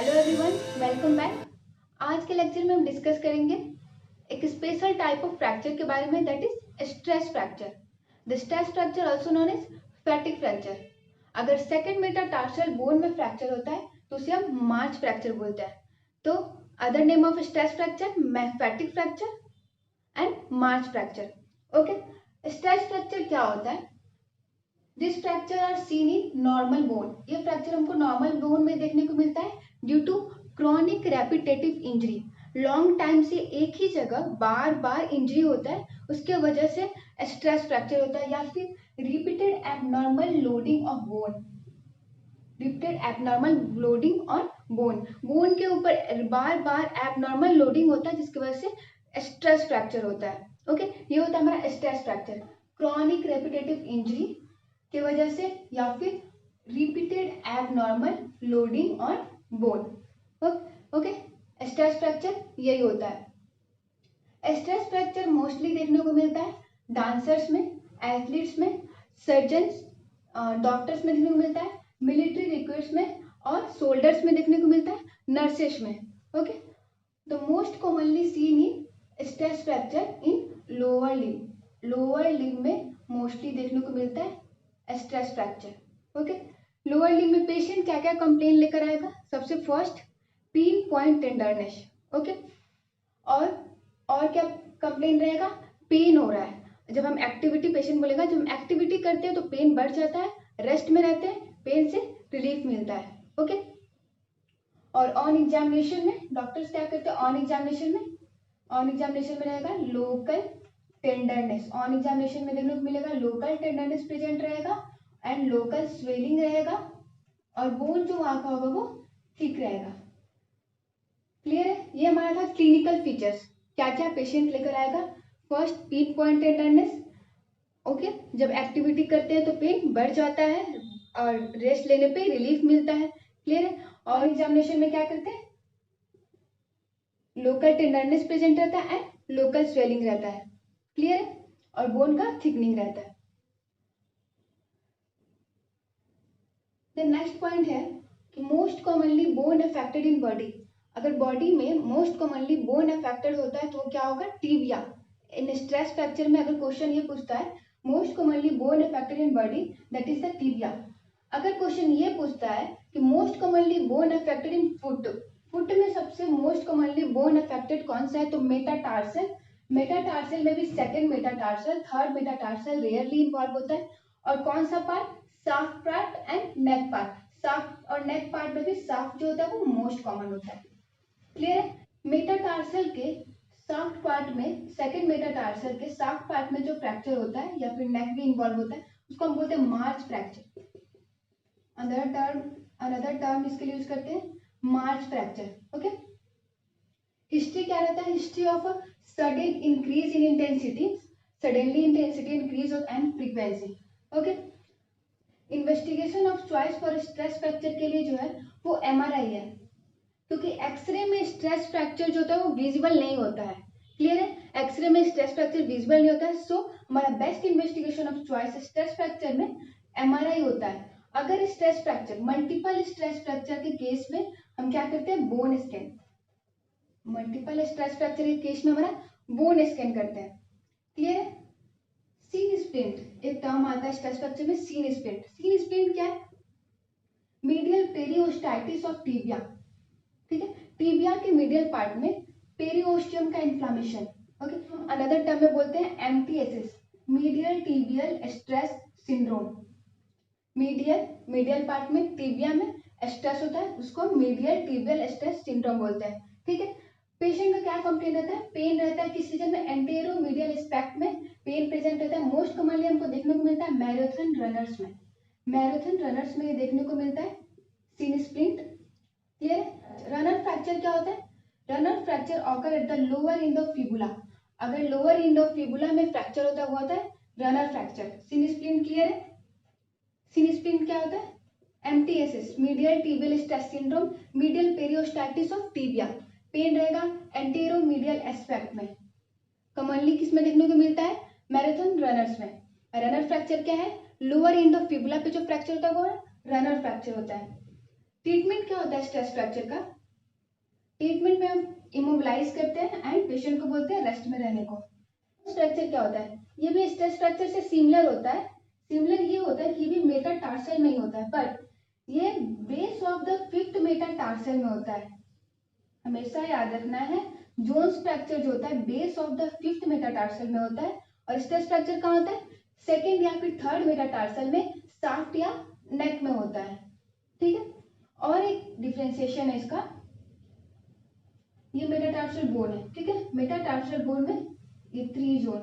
Hello everyone, welcome back. आज के lecture में हम डिस्कस करेंगे एक स्पेशल टाइप ऑफ फ्रैक्चर के बारे में, that is stress fracture. The stress fracture also known as fatigue fracture. अगर सेकंड मेटाटार्सल बोन में फ्रैक्चर होता है तो उसे हम मार्च फ्रैक्चर बोलते हैं। तो other name of stress fracture fatigue fracture and march fracture. Okay, stress fracture क्या होता है? This fracture are seen in normal bone. ये फ्रैक्चर हमको नॉर्मल बोन में देखने को मिलता है due to chronic repetitive injury. Long time से एक ही जगह बार बार इंजरी होता है, उसके वजह से स्ट्रेस फ्रैक्चर होता है। या फिर repeated abnormal loading of bone, repeated abnormal loading on bone, bone के ऊपर बार बार एबनॉर्मल लोडिंग होता है जिसकी वजह से स्ट्रेस फ्रैक्चर होता है। ओके, ये होता है हमारा stress fracture. Chronic repetitive injury की वजह से या फिर repeated abnormal loading on bone. Okay, stress fracture यही होता है। स्ट्रेस फ्रैक्चर मोस्टली देखने को मिलता है डांसर्स में, एथलीट्स में, सर्जन्स, डॉक्टर्स में देखने को मिलता है, मिलिट्री रिक्रूट्स में और सोल्जर्स में देखने को मिलता है, नर्सेस में। Okay, the most commonly seen in stress fracture in lower limb. Lower limb में मोस्टली देखने को मिलता है stress fracture. Okay, lower limb में पेशेंट क्या क्या कंप्लेन लेकर आएगा? सबसे first, pin point tenderness. Okay, और क्या कंप्लेन रहेगा? पेन हो रहा है। जब हम एक्टिविटी, पेशेंट बोलेगा जब हम एक्टिविटी करते हैं तो पेन बढ़ जाता है, रेस्ट में रहते हैं, पेन से रिलीफ मिलता है। ओके, और ऑन एग्जामिनेशन में डॉक्टर्स क्या करते हैं? ऑन एग्जामिनेशन में रहेगा लोकल टेंडरनेस। ऑन एग्जामिनेशन में देखने को मिलेगा लोकल टेंडरनेस प्रेजेंट रहेगा एंड लोकल स्वेलिंग रहेगा और बोन जो वहां का होगा वो थिक रहेगा। क्लियर है? ये हमारा था क्लिनिकल फीचर्स, क्या क्या पेशेंट लेकर आएगा। First, pin point tenderness. Okay, जब एक्टिविटी करते हैं तो पेन बढ़ जाता है और रेस्ट लेने पे रिलीफ मिलता है। क्लियर है? और एग्जामिनेशन में क्या करते हैं? लोकल टेंडरनेस प्रेजेंट रहता है एंड लोकल स्वेलिंग रहता है। क्लियर है? और बोन का थिकनिंग रहता है। नेक्स्ट पॉइंट है कि most commonly bone affected in body. अगर बॉडी में मोस्ट कॉमनली बोन अफेक्टेड होता है तो क्या होगा? टिबिया। इन स्ट्रेस फ्रैक्चर में अगर क्वेश्चन ये पूछता है most commonly bone affected in body, that is the tibia. अगर क्वेश्चन ये पूछता है कि most commonly bone affected in foot, foot में सबसे मोस्ट कॉमनली बोन अफेक्टेड कौन सा है? तो मेटाटार्सल। मेटाटार्सल में भी second metatarsal, third metatarsal rarely involve होता है। और कौन सा part? Shaft part and neck part. Shaft और नेक पार्ट में भी शाफ्ट जो होता है वो मोस्ट कॉमन होता है। क्लियर है? मेटाटार्सल के शाफ्ट पार्ट में, सेकंड मेटाटार्सल के शाफ्ट पार्ट में जो फ्रैक्चर होता है या फिर नेक भी इन्वॉल्व होता है उसको हम बोलते हैं मार्च फ्रैक्चर। अनदर टर्म इसके लिए यूज करते हैं मार्च फ्रैक्चर। ओके, हिस्ट्री क्या रहता है? History of sudden increase in intensity, suddenly intensity increase and frequency. Okay, investigation of choice for stress fracture के लिए जो है वो एमआरआई है, क्योंकि एक्सरे में स्ट्रेस फ्रैक्चर जो होता है वो विजिबल नहीं होता है। क्लियर है? एक्सरे में स्ट्रेस फ्रैक्चर विजिबल नहीं होता है, सो हमारा best investigation of choice stress fracture में एमआरआई होता है। अगर stress fracture, multiple stress fracture के केस में हम क्या करते हैं? Bone scan. Multiple stress fracture के केस में हमारा बोन स्कैन करते हैं। क्लियर है? सीन स्प्लिंट एक टर्म आता है स्ट्रेस फ्रैक्चर में, सीन स्प्लिंट। सीन स्प्लिंट क्या है? Medial periostitis of tibia. ठीक है, टिबिया के मीडियल पार्ट में पेरियोस्टियम का इन्फ्लामेशन। ओके, अनदर टर्म में बोलते हैं MTSS, medial tibial stress syndrome. Medial part में टिबिया में स्ट्रेस होता है, उसको मीडियल टिबियल स्ट्रेस सिंड्रोम बोलते हैं। ठीक है, पेशेंट का क्या कंप्लेन रहता है? पेन रहता है किस रीजन में? एंटेरो मीडियल स्पेक्ट में पेन प्रेजेंट रहता है। मोस्ट कॉमनली हमको देखने को मिलता है मैराथन रनर्स में। मैराथन रनर्स में ये देखने को मिलता है सीन स्प्लिंट। क्लियर है? रनर फ्रैक्चर क्या होता है? Runner fracture occur at the lower end of fibula. अगर लोअर एंड ऑफ फिबुला में फ्रैक्चर होता है वो होता है runner fracture. Shin splint clear है? सीन स्प्लिंट क्या होता है? MTSS, medial tibial stress syndrome, medial periostitis of tibia. Pain रहेगा एंटेरो मीडियल एस्पेक्ट में। कॉमनली किस में देखने को मिलता है? मैराथन रनर्स में। रनर फ्रैक्चर क्या है? लोअर एंड ऑफ फिबुला पे जो फ्रैक्चर होता है वो रनर फ्रैक्चर होता है। ट्रीटमेंट क्या होता है स्ट्रेस फ्रैक्चर का? ट्रीटमेंट में हम इमोबिलाइज करते हैं एंड पेशेंट को बोलते हैं रेस्ट में रहने को। फ्रैक्चर क्या होता है? ये भी स्ट्रेस फ्रैक्चर से सिमिलर होता है। सिमिलर ये होता है कि भी मेटाटार्सल में ही होता है, पर ये base of the fifth metatarsal में होता है। हमेशा याद रखना है, जोन्स फ्रैक्चर जो होता है base of the fifth metatarsal में होता है, और स्ट्रेस फ्रैक्चर कहाँ होता है? सेकेंड या फिर थर्ड मेटाटार्सल में, शाफ्ट या नेक में होता है। ठीक है, और एक डिफरेंशिएशन है इसका, ये मेटाटार्सल बोन है। ठीक है, मेटाटार्सल बोन में ये 3 zone,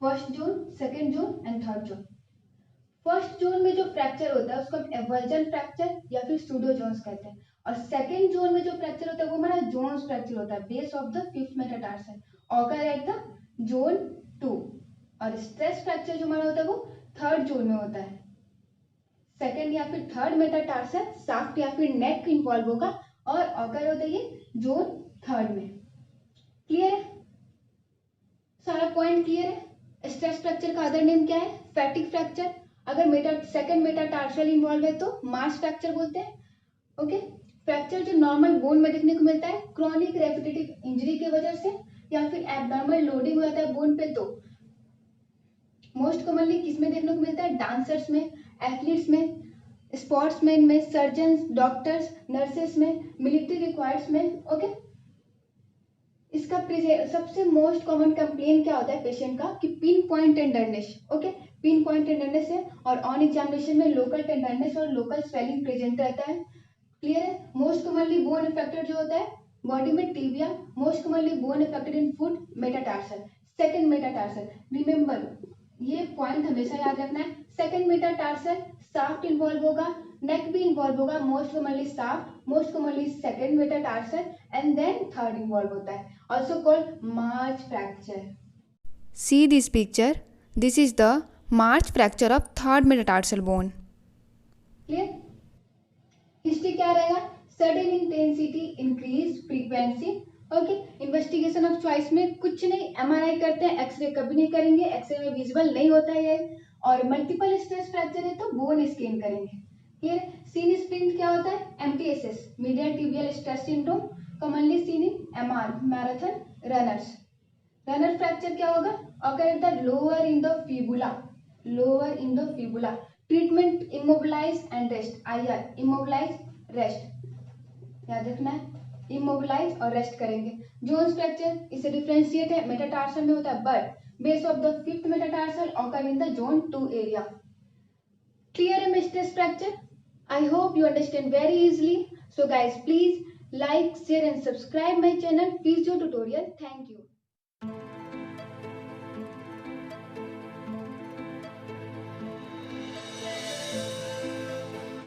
first zone, second zone and third zone. First zone में जो फ्रैक्चर होता है उसको हम एवर्जन फ्रैक्चर या फिर सूडो जोन्स कहते हैं, और सेकेंड जोन में जो फ्रैक्चर होता है वो हमारा जोन्स फ्रैक्चर होता है base of the fifth metatarsal, occur at the zone 2। और स्ट्रेस फ्रैक्चर जो हमारा होता है वो थर्ड जोन में होता है, सेकेंड या फिर थर्ड मेटाटार्सल, शाफ्ट या फिर नेक इन्वॉल्व होगा, और ऑकर होता है ये जोन थर्ड में। क्लियर है? सारा पॉइंट क्लियर है? स्ट्रेस फ्रैक्चर का अदर नेम क्या है? फैटिक फ्रैक्चर। अगर सेकंड मेटाटार्सल इन्वॉल्व है तो मार्स फ्रैक्चर बोलते हैं। ओके, फ्रैक्चर जो नॉर्मल बोन में देखने को मिलता है क्रॉनिक रेपिटेटिव इंजरी की वजह से, या फिर एब्नॉर्मल लोडिंग हो जाता है बोन पे, तो मोस्ट कॉमनली किसमें देखने को मिलता है? डांसर्स में, एथलीट्स में, स्पोर्ट्समैन में, सर्जन, डॉक्टर्स, नर्सेस में, मिलिट्री रिक्वायर्ड्स में। ओके, इसका सबसे मोस्ट कॉमन कंप्लेन क्या होता है पेशेंट का? कि pin point tenderness. Okay, pin point tenderness है, और ऑन एग्जामिनेशन में लोकल टेंडरनेस और लोकल स्वेलिंग प्रेजेंट रहता है। क्लियर है? मोस्ट कॉमनली बोन अफेक्टेड जो होता है बॉडी में tibia, most commonly bone affected in foot metatarsal, second metatarsal. Remember, ये पॉइंट हमेशा याद रखना है, सेकंड मेटाटार्सल शाफ्ट इन्वॉल्व होगा, नेक भी इन्वॉल्व होगा, most commonly shaft, most commonly second metatarsal, and then third involve होता है, also called March fracture. See this picture. This is the March fracture of third metatarsal bone. Clear? History क्या रहेगा? Sudden intensity, increase frequency. Okay, investigation of choice में कुछ नहीं, MRI करते हैं, x ray कभी नहीं करेंगे, एक्सरे में विजिबल नहीं होता है ये, और मल्टीपल स्ट्रेस फ्रैक्चर है तो बोन स्कैन करेंगे। क्लियर? सीन स्प्लिंट क्या होता है? MTSS, medial tibial stress syndrome, commonly seen in MR, marathon runners. Runner fracture क्या होगा? अगर at the lower in the fibula, lower in the fibula. Treatment immobilise and rest, IR, immobilise rest, याद रखना है, immobilise और rest करेंगे। Jones fracture इसे differentiate है, मेटाटार्सल में होता है, but base of the fifth metatarsal occur in the zone 2 area. Clear है stress fracture? I hope you understand very easily. So guys please like, share and subscribe my channel Physio Tutorial. Thank you.